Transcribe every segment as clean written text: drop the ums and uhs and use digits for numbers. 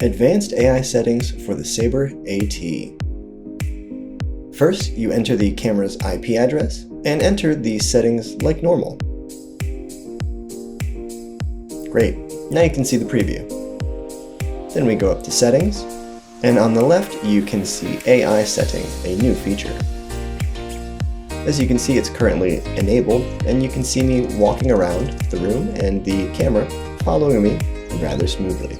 Advanced AI settings for the Saber AT. First, you enter the camera's IP address and enter the settings like normal. Great, now you can see the preview. Then we go up to Settings, and on the left you can see AI Setting, a new feature. As you can see, it's currently enabled, and you can see me walking around the room and the camera following me rather smoothly.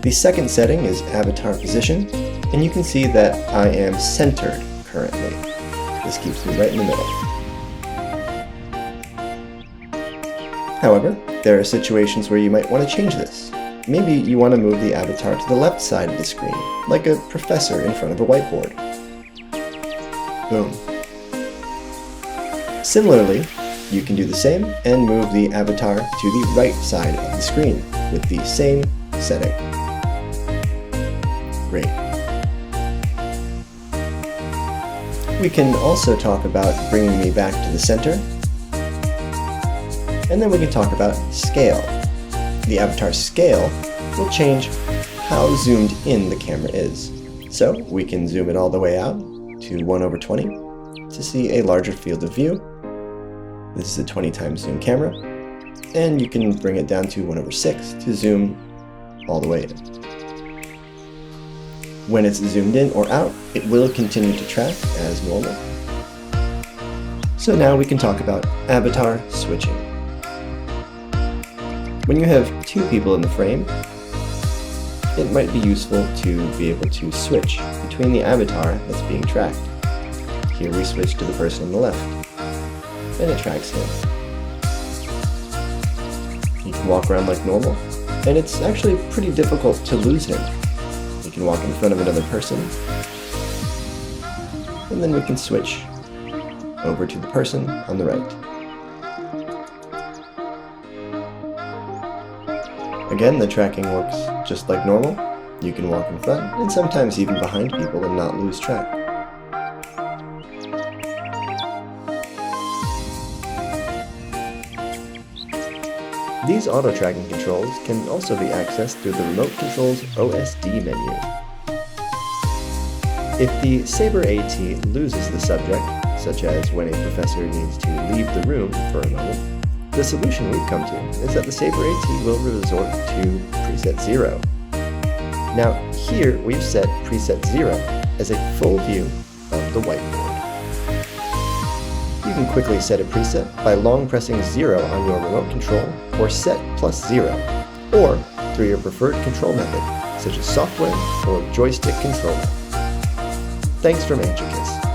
The second setting is Avatar Position, and you can see that I am centered currently. This keeps me right in the middle. However, there are situations where you might want to change this. Maybe you want to move the avatar to the left side of the screen, like a professor in front of a whiteboard. Boom. Similarly, you can do the same and move the avatar to the right side of the screen with the same setting. Great. We can also talk about bringing me back to the center, and then we can talk about scale. The avatar scale will change how zoomed in the camera is. So we can zoom it all the way out to 1/20 to see a larger field of view. This is a 20 times zoom camera, and you can bring it down to 1/6 to zoom all the way in. When it's zoomed in or out, it will continue to track as normal. So now we can talk about avatar switching. When you have two people in the frame, it might be useful to be able to switch between the avatar that's being tracked. Here we switch to the person on the left, and it tracks him. He can walk around like normal, and it's actually pretty difficult to lose him. You can walk in front of another person, and then we can switch over to the person on the right. Again, the tracking works just like normal. You can walk in front, and sometimes even behind people and not lose track. These auto-tracking controls can also be accessed through the Remote Control's OSD menu. If the Saber AT loses the subject, such as when a professor needs to leave the room for a moment, the solution we've come to is that the Saber AT will resort to preset 0. Now here we've set preset 0 as a full view of the whiteboard. You can quickly set a preset by long pressing 0 on your remote control, or set +0, or through your preferred control method, such as software or joystick controller. Thanks from Angekis.